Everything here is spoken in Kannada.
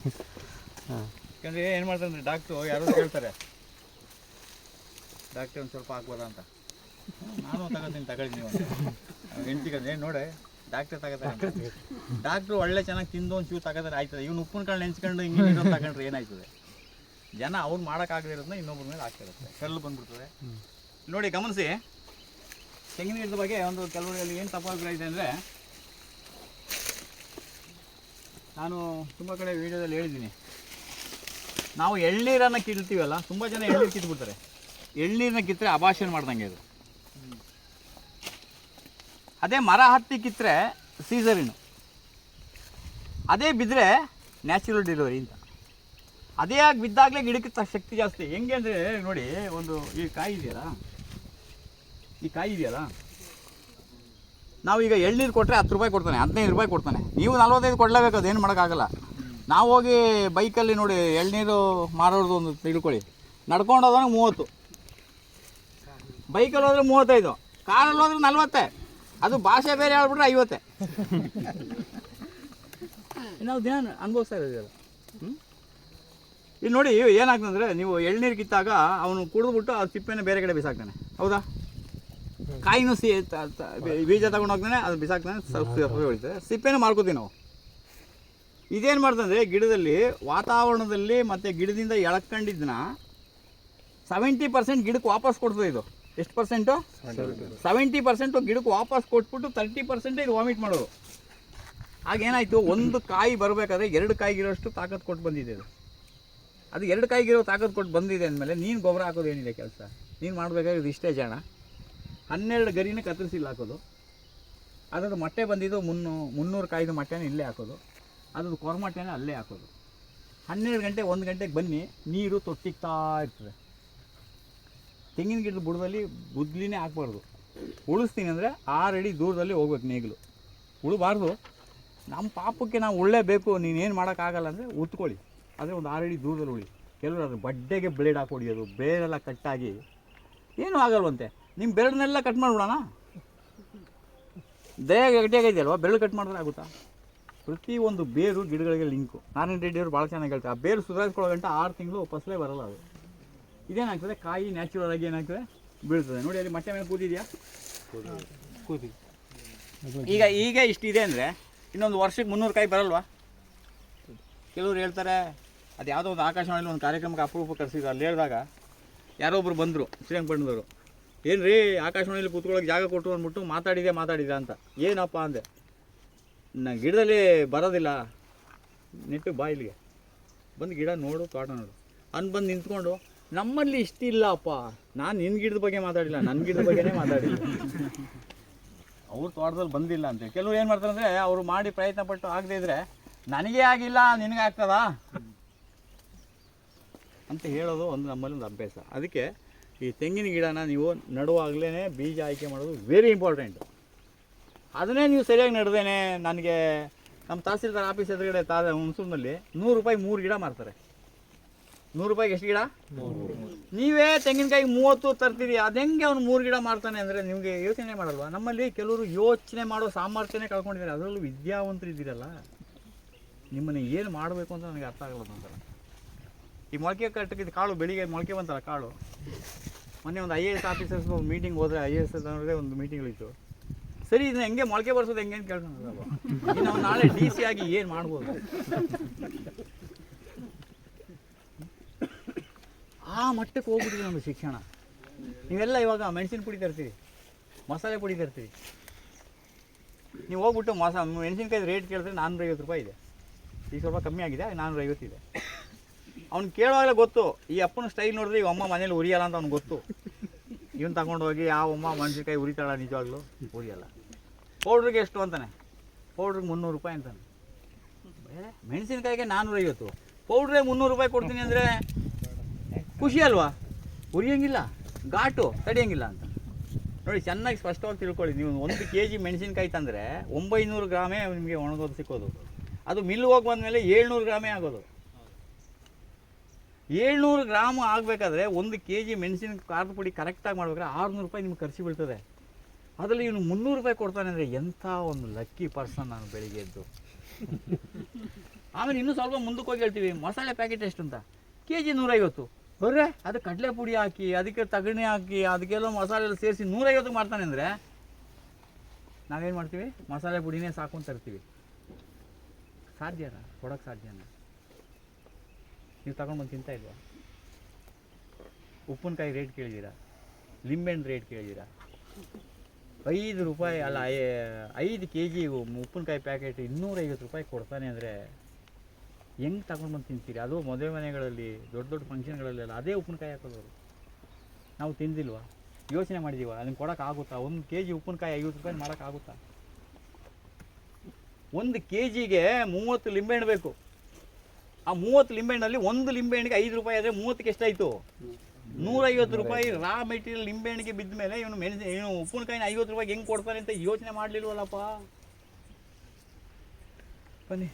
ಯಾಕಂದರೆ ಏನು ಮಾಡ್ತಾರೆ ಡಾಕ್ಟ್ರು ಯಾರೋ ಕೇಳ್ತಾರೆ, ಡಾಕ್ಟ್ರ್ ಒಂದು ಸ್ವಲ್ಪ ಹಾಕ್ಬೋದಾ ಅಂತ. ನಾನು ತಗೊಳ್ತೀನಿ ನೀವು ಹೆಂಡ್ತಿಗೆ ನೋಡಿ ಡಾಕ್ಟ್ರ್ ತಗೋತಾರೆ. ಡಾಕ್ಟ್ರು ಒಳ್ಳೆ ಚೆನ್ನಾಗಿ ತಿಂದು ಒಂದು ಚೂರು ತಗೋತಾರೆ ಆಯ್ತದೆ. ಇವ್ನು ಉಪ್ಪಿನ ಕಾಳು ನೆನ್ಸ್ಕೊಂಡು ಹಿಂಗೆ ನೀರು ತಗೊಂಡ್ರೆ ಏನಾಯ್ತದೆ? ಜನ ಅವ್ರು ಮಾಡೋಕ್ಕಾಗದಿರೋದನ್ನ ಇನ್ನೊಬ್ಬರ ಮೇಲೆ ಆಗ್ತಿರುತ್ತೆ, ಕಲ್ಲು ಬಂದ್ಬಿಡ್ತದೆ. ನೋಡಿ ಗಮನಿಸಿ, ತೆಂಗಿನ ಗಿಡದ ಬಗ್ಗೆ ಒಂದು ಕೆಲವರಲ್ಲಿ ಏನು ತಪ್ಪಾಗ್ತಾ ಇದೆ ಅಂದರೆ, ನಾನು ತುಂಬ ಕಡೆ ವೀಡಿಯೋದಲ್ಲಿ ಹೇಳಿದ್ದೀನಿ, ನಾವು ಎಳ್ನೀರನ್ನು ಕಿಳ್ತೀವಲ್ಲ, ತುಂಬ ಜನ ಎಳ್ನೀರು ಕಿತ್ಬಿಡ್ತಾರೆ. ಎಳ್ನೀರನ್ನ ಕಿತ್ತರೆ ಅಭಾಷಣ ಮಾಡ್ದಂಗೆ ಅದು. ಅದೇ ಮರ ಹತ್ತಿ ಕಿತ್ತರೆ ಸೀಸರಿನು, ಅದೇ ಬಿದ್ದರೆ ನ್ಯಾಚುರಲ್ ಡೆಲಿವರಿ ಅಂತ. ಅದೇ ಆಗಿ ಬಿದ್ದಾಗಲೇ ಗಿಡಕ್ಕೆ ಶಕ್ತಿ ಜಾಸ್ತಿ. ಹೆಂಗೆ ಅಂದರೆ ನೋಡಿ, ಒಂದು ಈ ಕಾಯಿ ಇದೆಯಲ್ಲ, ನಾವೀಗ ಎಳ್ನೀರು ಕೊಟ್ಟರೆ 10 ರೂಪಾಯಿ ಕೊಡ್ತಾನೆ, 15 ರೂಪಾಯಿ ಕೊಡ್ತಾನೆ. ನೀವು 45 ಕೊಡಲೇಬೇಕು, ಅದೇನು ಮಾಡೋಕ್ಕಾಗಲ್ಲ. ನಾವು ಹೋಗಿ ಬೈಕಲ್ಲಿ ನೋಡಿ ಎಳ್ನೀರು ಮಾರೋದು ಒಂದು ತಿಳ್ಕೊಳ್ಳಿ, ನಡ್ಕೊಂಡು ಹೋದಾಗ 30, ಬೈಕಲ್ಲಿ ಹೋದ್ರೆ 35, ಕಾರಲ್ಲಿ ಹೋದ್ರೆ 40. ಅದು ಭಾಷೆ ಬೇರೆ ಹೇಳ್ಬಿಟ್ರೆ 50. ನಾವು ದಿನ ಅನುಭವಿಸ್ತಾ ಇರೋದಿಲ್ಲ. ಇಲ್ಲಿ ನೋಡಿ ಏನಾಗ್ತಂದರೆ, ನೀವು ಎಳ್ನೀರು ಕಿತ್ತಾಗ ಅವನು ಕುಡಿದ್ಬಿಟ್ಟು ಆ ಸಿಪ್ಪೆನ ಬೇರೆ ಕಡೆ ಬಿಸಾಕ್ತಾನೆ, ಹೌದಾ? ಕಾಯಿನೂ ಬೀಜ ತಗೊಂಡು ಹೋಗ್ತಾನೆ, ಅದು ಬಿಸಾಕ್ತಾನೆ, ಹೊಳಿತಾರೆ, ಸಿಪ್ಪೆನೂ ಮಾರ್ಕೋತೀವಿ ನಾವು. ಇದೇನು ಮಾಡ್ತಂದರೆ, ಗಿಡದಲ್ಲಿ ವಾತಾವರಣದಲ್ಲಿ ಮತ್ತು ಗಿಡದಿಂದ ಎಳ್ಕೊಂಡಿದ್ದನ್ನ 70% ಗಿಡಕ್ಕೆ ವಾಪಸ್ ಕೊಡ್ತದೆ. ಇದು ಎಷ್ಟು ಪರ್ಸೆಂಟು? 70% ಗಿಡಕ್ಕೆ ವಾಪಸ್ ಕೊಟ್ಬಿಟ್ಟು 30% ಇದು ವಾಮಿಟ್ ಮಾಡೋದು. ಆಗೇನಾಯಿತು, ಒಂದು ಕಾಯಿ ಬರಬೇಕಾದ್ರೆ 2 ಕಾಯಿಗಿರೋಷ್ಟು ತಾಕತ್ತು ಕೊಟ್ಟು ಬಂದಿದೆ ಅದು 2 ಕಾಯಿಗಿರೋ ತಾಕತ್ತು ಕೊಟ್ಟು ಬಂದಿದೆ ಅಂದಮೇಲೆ ನೀನು ಗೊಬ್ಬರ ಹಾಕೋದು ಏನಿದೆ ಕೆಲಸ? ನೀನು ಮಾಡಬೇಕಾದ್ರೆ ಇದು ಇಷ್ಟೇ ಜಾಣ, 12 ಗರಿನ ಕತ್ತರಿಸಿಲ್ಲ ಹಾಕೋದು. ಅದ್ರದ್ದು ಮೊಟ್ಟೆ ಬಂದಿದ್ದು 300 ಕಾಯಿದು ಮೊಟ್ಟೆನ ಇಲ್ಲೇ ಹಾಕೋದು, ಅದ್ರದ್ದು ಕೊರಮಟ್ಟೆನ ಅಲ್ಲೇ ಹಾಕೋದು. 12 ಗಂಟೆ 1 ಗಂಟೆಗೆ ಬನ್ನಿ, ನೀರು ತೊಟ್ಟಿಗ್ತಾ ಇರ್ತದೆ. ತೆಂಗಿನ ಗಿಡದ ಬುಡದಲ್ಲಿ ಗುದ್ಲಿನೇ ಹಾಕ್ಬಾರ್ದು. ಉಳಿಸ್ತೀನಿ ಅಂದರೆ 6 ಅಡಿ ದೂರದಲ್ಲಿ ಹೋಗ್ಬೇಕು, ನೇಗಿಲು ಉಳಬಾರ್ದು. ನಮ್ಮ ಪಾಪಕ್ಕೆ ನಾವು ಉಳ್ಳೇಬೇಕು. ನೀನೇನು ಮಾಡೋಕ್ಕಾಗಲ್ಲ ಅಂದರೆ ಉತ್ಕೊಳ್ಳಿ, ಆದರೆ ಒಂದು 6 ಅಡಿ ದೂರದಲ್ಲಿ ಉಳಿ. ಕೆಲವರು ಅದ್ರ ಬಡ್ಡೆಗೆ ಬ್ಲೇಡ್ ಹಾಕಿ ಹೊಡಿಯೋದು, ಬೇರೆಲ್ಲ ಕಟ್ಟಾಗಿ ಏನೂ ಆಗಲ್ವಂತೆ. ನಿಮ್ಮ ಬೆರಳನ್ನೆಲ್ಲ ಕಟ್ ಮಾಡಿಬಿಡೋಣ, ದೇಹ ಗಟ್ಟಿಯಾಗಿದೆಯಲ್ವ, ಬೆರಳು ಕಟ್ ಮಾಡಿದ್ರೆ ಆಗುತ್ತಾ? ಪ್ರತಿಯೊಂದು ಬೇರು ಗಿಡಗಳಿಗೆ ಲಿಂಕು. ನಾರಾಯಣ ರೆಡ್ಡಿಯವರು ಭಾಳ ಚೆನ್ನಾಗಿ ಹೇಳ್ತಾರೆ, ಆ ಬೇರು ಸುಧಾರಿಸ್ಕೊಳ್ಳೋ ಗಂಟ 6 ತಿಂಗಳು ಫಸಲೇ ಬರೋಲ್ಲ. ಅದು ಇದೇನಾಗ್ತದೆ, ಕಾಯಿ ನ್ಯಾಚುರಲ್ ಆಗಿ ಏನಾಗ್ತದೆ, ಬೀಳ್ತದೆ. ನೋಡಿ ಅಲ್ಲಿ ಮೊಟ್ಟೆ ಮೇಲೆ ಕೂತಿದೆಯಾ? ಕೂತಿ. ಈಗ ಇಷ್ಟಿದೆ ಅಂದರೆ ಇನ್ನೊಂದು ವರ್ಷಕ್ಕೆ 300 ಕಾಯಿ ಬರಲ್ವಾ? ಕೆಲವ್ರು ಹೇಳ್ತಾರೆ, ಅದು ಯಾವುದೋ ಒಂದು ಆಕಾಶವಾಣಿಯಲ್ಲಿ ಒಂದು ಕಾರ್ಯಕ್ರಮಕ್ಕೆ ಅಪರೂಪ ಕರೆಸಿದ್ರು. ಅಲ್ಲಿ ಹೇಳಿದಾಗ ಯಾರೋ ಒಬ್ರು ಬಂದರು, ಶ್ರೀರಂಗಪಟ್ಟಣದವರು. ಏನು ರೀ, ಆಕಾಶವಾಣಿಯಲ್ಲಿ ಕೂತ್ಕೊಳ್ಳೋಕೆ ಜಾಗ ಕೊಟ್ಟು ಅಂದ್ಬಿಟ್ಟು ಮಾತಾಡಿದೆ ಅಂತ. ಏನಪ್ಪ ಅಂದೆ, ಗಿಡದಲ್ಲಿ ಬರೋದಿಲ್ಲ, ನೆಟ್ಟು ಬಾ ಇಲ್ಲಿಗೆ ಬಂದು ಗಿಡ ನೋಡು, ತೋಟ ನೋಡು ಬಂದು ನಿಂತ್ಕೊಂಡು, ನಮ್ಮಲ್ಲಿ ಇಷ್ಟಿಲ್ಲಪ್ಪ, ನಾನು ನಿನ್ನ ಗಿಡದ ಬಗ್ಗೆ ಮಾತಾಡಿಲ್ಲ, ನನ್ನ ಗಿಡದ ಬಗ್ಗೆನೇ ಮಾತಾಡಿಲ್ಲ. ಅವ್ರ ತೋಟದಲ್ಲಿ ಬಂದಿಲ್ಲ ಅಂತೇಳಿ. ಕೆಲವ್ರು ಏನು ಮಾಡ್ತಾರೆ ಅಂದರೆ, ಅವರು ಮಾಡಿ ಪ್ರಯತ್ನ ಪಟ್ಟು ಆಗದೇ ಇದ್ದರೆ, ನನಗೇ ಆಗಿಲ್ಲ ನಿನಗೆ ಆಗ್ತದಾ ಅಂತ ಹೇಳೋದು ಒಂದು ನಮ್ಮಲ್ಲಿ ಒಂದು ಅಭ್ಯಾಸ. ಅದಕ್ಕೆ ಈ ತೆಂಗಿನ ಗಿಡನ ನೀವು ನಡುವಾಗಲೇ ಬೀಜ ಆಯ್ಕೆ ಮಾಡೋದು ವೆರಿ ಇಂಪಾರ್ಟೆಂಟು. ಅದನ್ನೇ ನೀವು ಸರಿಯಾಗಿ ನಡೆದೇನೆ, ನನಗೆ ನಮ್ಮ ತಹಸೀಲ್ದಾರ್ ಆಫೀಸ್ ಎದುರುಗಡೆ ಹುಣಸೂರಿನಲ್ಲಿ 100 ರೂಪಾಯಿ 3 ಗಿಡ ಮಾರ್ತಾರೆ. 100 ರೂಪಾಯಿಗೆ ಎಷ್ಟು ಗಿಡ? ನೀವೇ ತೆಂಗಿನಕಾಯಿ 30 ತರ್ತೀರಿ, ಅದು ಹೆಂಗೆ ಅವ್ನು 3 ಗಿಡ ಮಾಡ್ತಾನೆ ಅಂದರೆ ನಿಮಗೆ ಯೋಚನೆ ಮಾಡಲ್ವಾ? ನಮ್ಮಲ್ಲಿ ಕೆಲವರು ಯೋಚನೆ ಮಾಡೋ ಸಾಮರ್ಥ್ಯನೇ ಕಳ್ಕೊಂಡಿದ್ದಾರೆ. ಅದರಲ್ಲೂ ವಿದ್ಯಾವಂತರು ಇದ್ದೀರಲ್ಲ, ನಿಮ್ಮನ್ನು ಏನು ಮಾಡಬೇಕು ಅಂತ ನನಗೆ ಅರ್ಥ ಆಗಲ್ಲ ಅಂತಾರೆ. ಈ ಮೊಳಕೆ ಕಟ್ಟಕ್ಕಿದ್ದು ಕಾಳು ಬೆಳಿಗ್ಗೆ ಮೊಳಕೆ ಬಂತಲ್ಲ ಕಾಳು, ಮೊನ್ನೆ ಒಂದು IAS ಆಫೀಸರ್ಸ್ ಮೀಟಿಂಗ್ ಹೋದರೆ, IAS ಅನ್ನೋದೇ ಒಂದು ಮೀಟಿಂಗ್ಗಳಿತ್ತು. ಸರಿ, ಇದನ್ನ ಹೆಂಗೆ ಮೊಳಕೆ ಬರ್ಸೋದು ಹೆಂಗೆ ಅಂತ ಕೇಳ್ಕೊಂಡಲ್ವ? ನಾವು ನಾಳೆ DC ಆಗಿ ಏನು ಮಾಡ್ಬೋದು? ಆ ಮಟ್ಟಕ್ಕೆ ಹೋಗ್ಬಿಟ್ಟಿದೆ ನಮ್ಮ ಶಿಕ್ಷಣ. ನೀವೆಲ್ಲ ಇವಾಗ ಮೆಣಸಿನ ಪುಡಿ ತರ್ತೀರಿ, ಮಸಾಲೆ ಪುಡಿ ತರ್ತೀರಿ. ನೀವು ಹೋಗ್ಬಿಟ್ಟು ಮೆಣಸಿನ್ಕಾಯಿ ರೇಟ್ ಕೇಳಿದ್ರೆ 450 ರೂಪಾಯಿ ಇದೆ. ಈಗ ಸ್ವಲ್ಪ ಕಮ್ಮಿ ಆಗಿದೆ, 450 ಇದೆ. ಅವ್ನು ಕೇಳುವಾಗಲೇ ಗೊತ್ತು, ಈ ಅಪ್ಪನ ಸ್ಟೈಲ್ ನೋಡಿದ್ರೆ ಈ ಅಮ್ಮ ಮನೇಲಿ ಉರಿಯಲ್ಲ ಅಂತ ಅವ್ನಿಗೆ ಗೊತ್ತು. ಇವನು ತಗೊಂಡೋಗಿ ಆ ಅಮ್ಮ ಮೆಣಸಿನ್ಕಾಯಿ ಉರಿತಾಳ, ನಿಜವಾಗ್ಲೂ ಉರಿಯಲ್ಲ. ಪೌಡ್ರಿಗೆ ಎಷ್ಟು ಅಂತಾನೆ? ಪೌಡ್ರಿಗೆ 300 ರೂಪಾಯಿ ಅಂತಾನೆ. ಮೆಣಸಿನ್ಕಾಯಿಗೆ 450, ಪೌಡ್ರಿಗೆ 300 ರೂಪಾಯಿ ಕೊಡ್ತೀನಿ ಅಂದರೆ ಖುಷಿ ಅಲ್ವಾ? ಉರಿಯೋಂಗಿಲ್ಲ, ಘಾಟು ತಡಿಯೋಂಗಿಲ್ಲ ಅಂತ ನೋಡಿ. ಚೆನ್ನಾಗಿ ಸ್ಪಷ್ಟವಾಗಿ ತಿಳ್ಕೊಳ್ಳಿ. ನೀವು 1 kg ಮೆಣಸಿನ್ಕಾಯಿ ತಂದರೆ 900 ಗ್ರಾಮೇ ನಿಮಗೆ ಒಣಗೋದು ಸಿಕ್ಕೋದು. ಅದು ಮಿಲ್ ಹೋಗಿ ಬಂದಮೇಲೆ 700 ಗ್ರಾಮೇ ಆಗೋದು. 700 ಗ್ರಾಮ್ ಆಗಬೇಕಾದ್ರೆ 1 kg ಮೆಣಸಿನ ಖಾರದ ಪುಡಿ ಕರೆಕ್ಟಾಗಿ ಮಾಡ್ಬೇಕಾದ್ರೆ 600 ರೂಪಾಯಿ ನಿಮ್ಗೆ ಖರ್ಚು ಬೀಳ್ತದೆ. ಅದರಲ್ಲಿ ಇವನು 300 ರೂಪಾಯಿ ಕೊಡ್ತಾನೆ ಅಂದರೆ ಎಂಥ ಒಂದು ಲಕ್ಕಿ ಪರ್ಸನ್ ನಾನು ಬೆಳಿಗ್ಗೆ ಎದ್ದು. ಆಮೇಲೆ ಇನ್ನೂ ಸ್ವಲ್ಪ ಮುಂದಕ್ಕೆ ಹೋಗಿ ಹೇಳ್ತೀವಿ ಮಸಾಲೆ ಪ್ಯಾಕೆಟ್ ಎಷ್ಟು ಅಂತ ಕೆ ಜಿ 150. ಬರ್ರೆ ಅದು ಕಡಲೆ ಪುಡಿ ಹಾಕಿ ಅದಕ್ಕೆ ತಗಣಿ ಹಾಕಿ ಅದಕ್ಕೆಲ್ಲ ಮಸಾಲೆ ಎಲ್ಲ ಸೇರಿಸಿ 150 ಮಾಡ್ತಾನೆ ಅಂದರೆ ನಾವೇನು ಮಾಡ್ತೀವಿ ಮಸಾಲೆ ಪುಡಿನೇ ಸಾಕು ಅಂತ ತರ್ತೀವಿ. ಸಾಧ್ಯನಾ ಕೊಡೋಕ್ಕೆ ಸಾಧ್ಯನಾ? ನೀವು ತಗೊಂಡು ಬಂದು ತಿಂತಾ ಇಲ್ವಾ? ಉಪ್ಪಿನಕಾಯಿ ರೇಟ್ ಕೇಳಿದ್ದೀರಾ? ಲಿಂಬೆಹಣ್ಣು ರೇಟ್ ಕೇಳಿದ್ದೀರಾ? 5 ರೂಪಾಯಿ ಅಲ್ಲ 5 kg ಉಪ್ಪಿನಕಾಯಿ ಪ್ಯಾಕೆಟ್ 250 ರೂಪಾಯಿ ಕೊಡ್ತಾನೆ ಅಂದರೆ ಹೆಂಗೆ ತಗೊಂಡು ಬಂದು ತಿಂತೀರಿ? ಅದು ಮದುವೆ ಮನೆಗಳಲ್ಲಿ ದೊಡ್ಡ ದೊಡ್ಡ ಫಂಕ್ಷನ್ಗಳಲ್ಲೆಲ್ಲ ಅದೇ ಉಪ್ಪಿನಕಾಯಿ ಹಾಕೋದವರು. ನಾವು ತಿಂದಿಲ್ವಾ? ಯೋಚನೆ ಮಾಡಿದೀವ ಅದನ್ನು ಕೊಡೋಕ್ಕಾಗುತ್ತಾ? 1 kg ಉಪ್ಪಿನಕಾಯಿ 50 ರೂಪಾಯಿ ಮಾಡೋಕ್ಕಾಗುತ್ತಾ? 1 kgಗೆ 30 ಲಿಂಬೆಹಣ್ಣು ಬೇಕು. ಆ 30 ಲಿಂಬೆಹಣ್ಣಲ್ಲಿ 1 ಲಿಂಬೆಹಣ್ಣಿಗೆ 5 ರೂಪಾಯಿ ಆದರೆ 30ಕ್ಕೆ ಎಷ್ಟಾಯಿತು? 150 ರೂಪಾಯಿ ರಾ ಮೆಟೀರಿಯಲ್ ಲಿಂಬೆಹಣ್ಣಿಗೆ ಬಿದ್ದ ಮೇಲೆ ಇವನು ಉಪ್ಪಿನಕಾಯಿನ 50 ರೂಪಾಯಿಗೆ ಹೆಂಗೆ ಕೊಡ್ತಾನೆ ಅಂತ ಯೋಚನೆ ಮಾಡಲಿಲ್ವಲ್ಲಪ್ಪ. ಬನ್ನಿ.